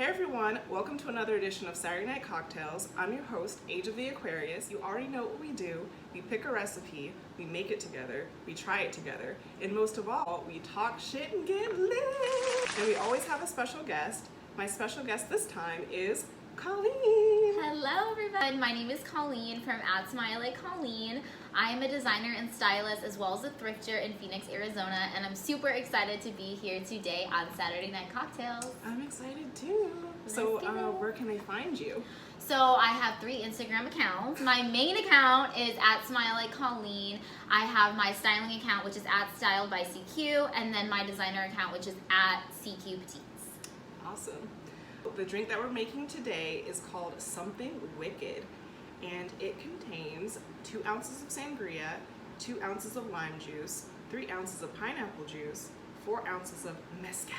Hey everyone, welcome to another edition of Saturday Night Cocktails. I'm your host, Age of the Aquarius. You already know what we do. We pick a recipe, we make it together, we try it together, and most of all, we talk shit and get lit. And we always have a special guest. My special guest this time is Colleen. Hello everyone, my name is Colleen from @SmileLikeColleen. I am a designer and stylist as well as a thrifter in Phoenix, Arizona, and I'm super excited to be here today on Saturday Night Cocktails. I'm excited too. So where can they find you? So I have 3 Instagram accounts. My main account is @SmileLikeColleen. I have my styling account, which is @StyledByCQ, and then my designer account, which is @CQPetites. Awesome. The drink that we're making today is called Something Wicked, and it contains 2 ounces of sangria, 2 ounces of lime juice, 3 ounces of pineapple juice, 4 ounces of mezcal,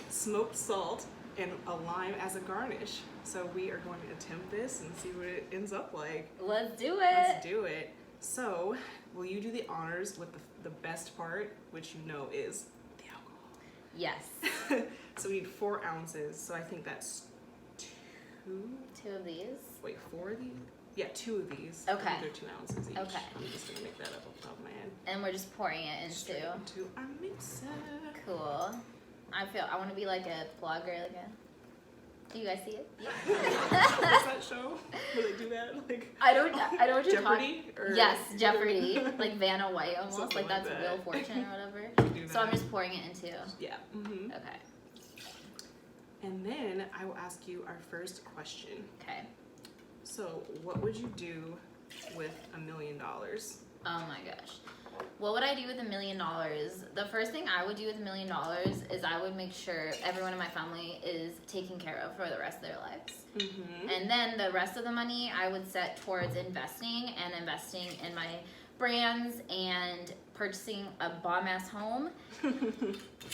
smoked salt, and a lime as a garnish. So we are going to attempt this and see what it ends up like. Let's do it. Let's do it. So will you do the honors with the best part, which you know is the alcohol? Yes. So we need 4 ounces. So I think that's 2. 2 of these. Wait, 4 of these? Yeah, 2 of these. Okay. I think they're 2 ounces each. Okay. I'm just gonna make that up off the top of my head. And we're just pouring it Straight into. into our mixer. Cool. I want to be like a vlogger, like a. Do you guys see it? What's that show? Where they do that? Like I don't know what you're Jeopardy? talking. Or Yes, Jeopardy, like Vanna White almost, Something like that's like Wheel that. of Fortune or whatever. Do So I'm that. just pouring it into. Yeah. Mm-hmm. Okay. And then I will ask you our first question. Okay. So, what would you do with $1 million? Oh my gosh. What would I do with $1 million? The first thing I would do with $1 million is I would make sure everyone in my family is taken care of for the rest of their lives. Mm-hmm. And then the rest of the money I would set towards investing in my brands and purchasing a bomb ass home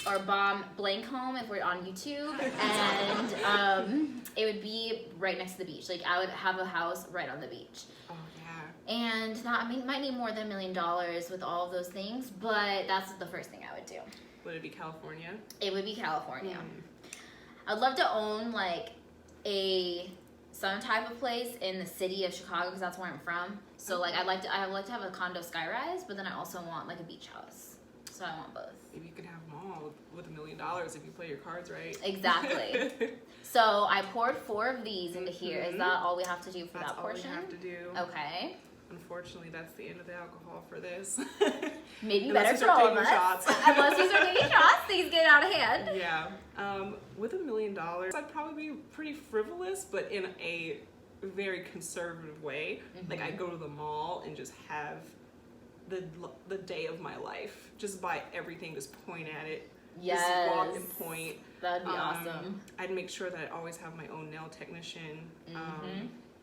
or bomb blank home if we're on YouTube, and it would be right next to the beach. Like I would have a house right on the beach. Oh yeah. And that, I mean, might need more than $1 million with all of those things, but that's the first thing I would do. Would it be California? It would be California. Mm. I'd love to own like some type of place in the city of Chicago because that's where I'm from. So like I'd like to have a condo skyrise, but then I also want like a beach house. So I want both. Maybe you could have them all with $1 million if you play your cards right. Exactly. So I poured 4 of these into here. Is that all we have to do for That's that portion? all we have to do. Okay. Unfortunately, that's the end of the alcohol for this. Maybe Unless better you for start all of taking us. shots. Unless you start taking shots, things get out of hand. Yeah. With $1 million, I'd probably be pretty frivolous, but in a very conservative way. Mm-hmm. Like I'd go to the mall and just have the day of my life. Just buy everything, just point at it. Yes. Just walk and point. That'd be awesome. I'd make sure that I always have my own nail technician.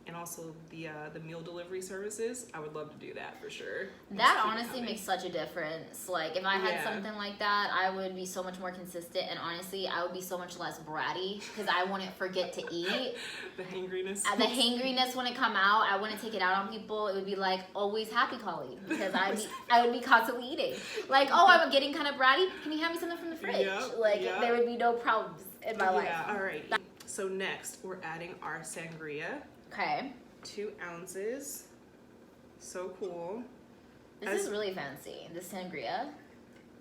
And also the meal delivery services. I would love to do that for sure. That honestly makes such a difference. Like if I had Yeah. something like that, I would be so much more consistent, and honestly, I would be so much less bratty because I wouldn't forget to eat. The hangriness. The hangriness wouldn't come out. I wouldn't take it out on people. It would be like always happy Colleen because I would be constantly eating. Like, oh, I'm getting kind of bratty. Can you have me something from the fridge? Yep. There would be no problems in my life. Yeah. All right. So next, we're adding our sangria. Okay. 2 ounces. So cool. This is really fancy. This sangria.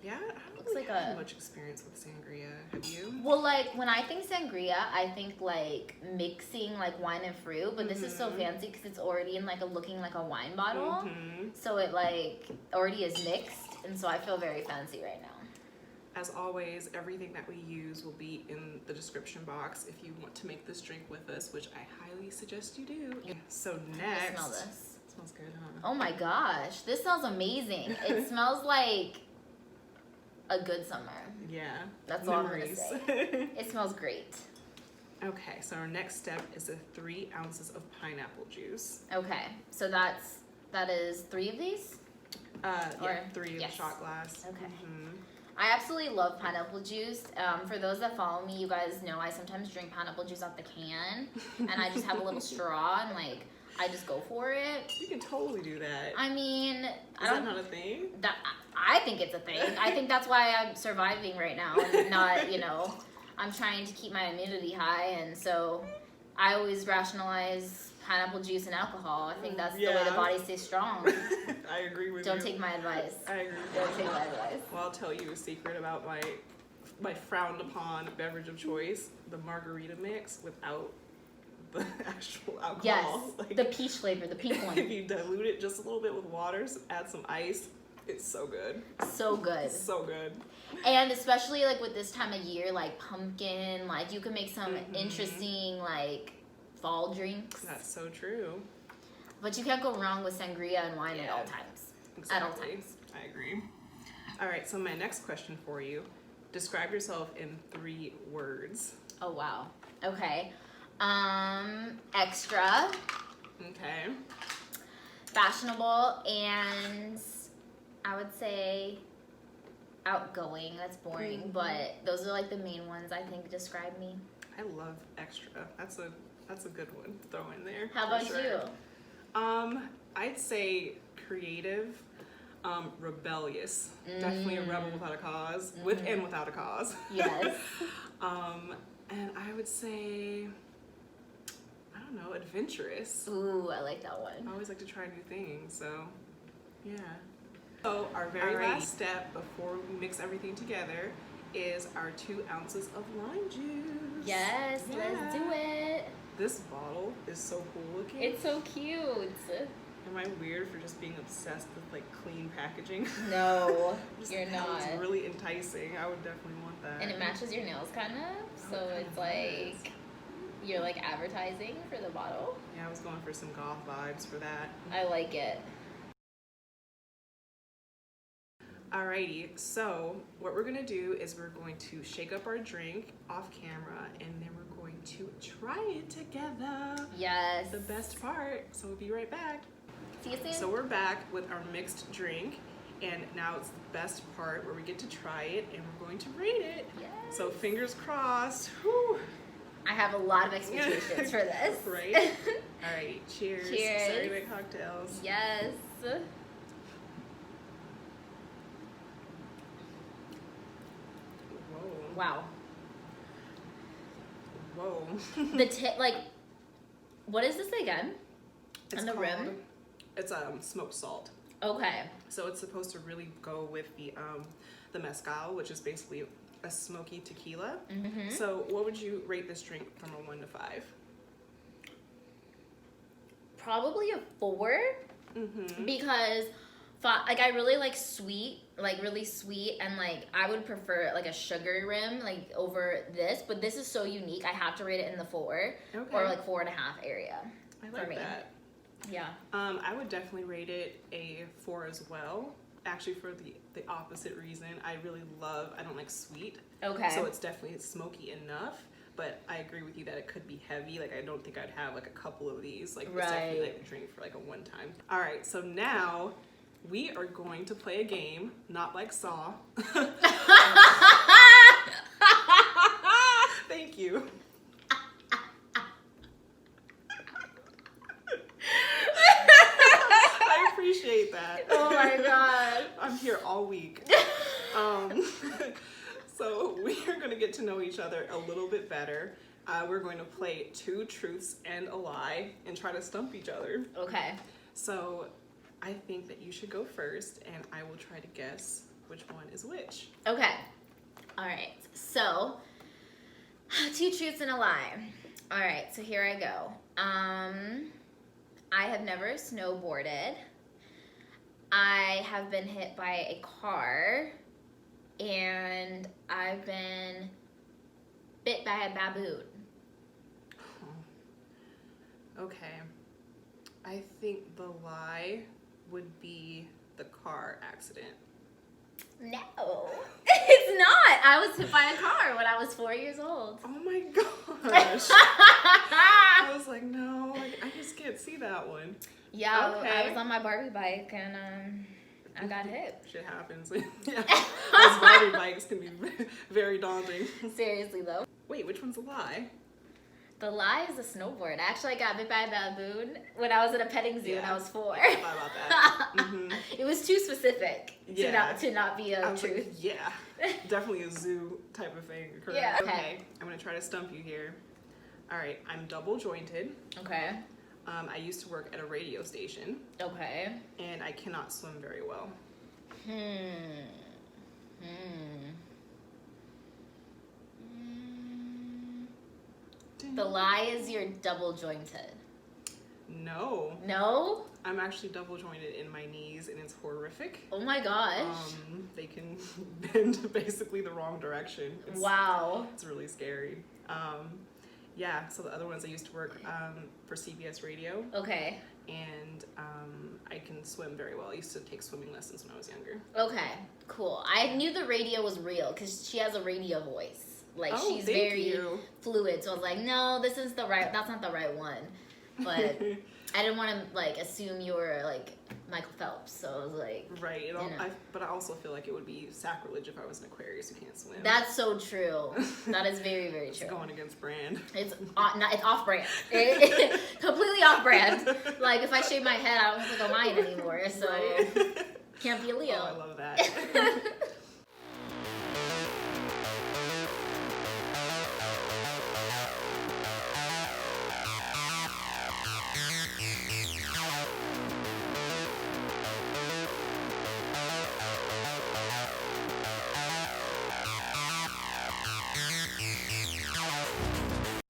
Yeah, I don't Looks really like have a- much experience with sangria. Have you? Well, like when I think sangria, I think like mixing like wine and fruit, but this is so fancy because it's already in like looking like a wine bottle. So it like already is mixed, and so I feel very fancy right now. As always, everything that we use will be in the description box if you want to make this drink with us, which I highly suggest you do. So next, I smell this. It smells good, huh? Oh my gosh, this smells amazing. It smells like a good summer. Yeah. That's all I'm gonna memories. say. It smells great. Okay, so our next step is 3 ounces of pineapple juice. Okay, so that is 3 of these? Yeah, Or- 3 in yes. a shot glass. Okay. Mhm. I absolutely love pineapple juice. For those that follow me, you guys know I sometimes drink pineapple juice out the can, and I just have a little straw and like I just go for it. You can totally do that. I mean, Is I don't. that not a thing? I think it's a thing. I think that's why I'm surviving right now and not, I'm trying to keep my immunity high, and so I always rationalize pineapple juice and alcohol. I think that's the way the body stays strong. I agree with you. Don't take my advice. I agree. Don't take my advice. Well, I'll tell you a secret about my frowned upon beverage of choice: the margarita mix without the actual alcohol. Yes, Like, the peach flavor, the pink one. if you dilute it just a little bit with water, add some ice, it's so good. So good. So good. And especially like with this time of year, like pumpkin, like you can make some interesting like fall drinks. That's so true. But you can't go wrong with sangria and wine at all times. Exactly. At all times. I agree. All right, so my next question for you: describe yourself in 3 words. Oh wow. Okay. Extra, Okay. fashionable, and I would say outgoing. That's boring, but those are like the main ones I think describe me. I love extra. That's a good one to throw in there. How for about you? I'd say creative, rebellious. Definitely a rebel without a cause, with and without a cause. Yes. And I would say, I don't know, adventurous. Ooh, I like that I one. always like to try new things, so yeah. So our very last step before we mix everything together is our 2 ounces of lime juice. Yes, let's do it. This bottle is so cool looking. It's so cute. Am I weird for just being obsessed with like clean packaging? No, Just you're that looks not. really enticing. I would definitely want that. And it matches your nails kind of, so it it's kinda like you're like advertising for the bottle. Yeah, I was going for some goth vibes for that. I like it. Alrighty, so what we're gonna do is we're going to shake up our drink off camera, and then we're going to try it together. Yes. The best part. So we'll be right back. See you soon. So we're back with our mixed drink, and now it's the best part where we get to try it and we're going to rate it. Yes. So fingers crossed. Whew. I have a lot of expectations for this. Right? Alright, cheers. Cheers. Sorry to make cocktails. Yes. Whoa. Wow. Whoa. The tip, like, what is this again? It's On the rim? It's smoked salt. Okay. So it's supposed to really go with the mezcal, which is basically a smoky tequila. Mm-hmm. So what would you rate this drink from a 1 to 5? Probably a 4 Mm-hmm. because like I really like sweet, like really sweet, and like I would prefer like a sugar rim like over this, but this is so unique. I have to rate it in the 4 Okay. or like 4.5 area. I like me. that. Yeah. I would definitely rate it a 4 as well. Actually, for the opposite reason, I don't like sweet. Okay. So it's definitely smoky enough, but I agree with you that it could be heavy. Like I don't think I'd have like a couple of these. Like it's definitely like a drink for like a one time. All right, so now we are going to play a game, not like Saw. Thank you. I appreciate that. Oh my god. I'm here all week. So we are going to get to know each other a little bit better. We're going to play 2 truths and a lie and try to stump each other. Okay. So I think that you should go first, and I will try to guess which one is which. Okay. All right. So, 2 truths and a lie. All right. So here I go. I have never snowboarded. I have been hit by a car, and I've been bit by a baboon. Okay. I think the lie would be the car accident. No, it's not. I was hit by a car when I was 4 years old. Oh my gosh. I was like, no, I just can't see that one. Yeah, Okay. I was on my Barbie bike and I got hit. Shit happens. Yeah. Those Barbie bikes can be very daunting. Seriously though. Wait, which one's a lie? The lie is a snowboard. Actually, I got bit by a baboon when I was at a petting zoo and I was 4. I thought about that. Mm-hmm. It was too specific Yeah. to not be a I was truth. like, yeah. Definitely a zoo type of thing occurring. Yeah. Okay, I'm gonna try to stump you here. All right, I'm double jointed. Okay. I used to work at a radio station, Okay. and I cannot swim very well. The lie is you're double jointed. No, No? I'm actually double jointed in my knees, and it's horrific. Oh my gosh. They can bend basically the wrong direction. Wow. It's really scary. Yeah, so the other ones I used to work for CBS Radio, Okay. and I can swim very well. I used to take swimming lessons when I was younger. Okay. Cool. I knew the radio was real because she has a radio voice. Like Oh, she's thank very you. fluid. So I was like, no, that's not the right one. But I didn't want to like assume you were like Michael Phelps. So I was like, Right, know. but I also feel like it would be sacrilege if I was an Aquarius who can't swim. that's so true. That is very, very It's true. going against brand. It's off brand. Completely off brand. Like if I shave my head, I don't think I'll mind anymore. So Right. can't be a Leo. Oh, I love that.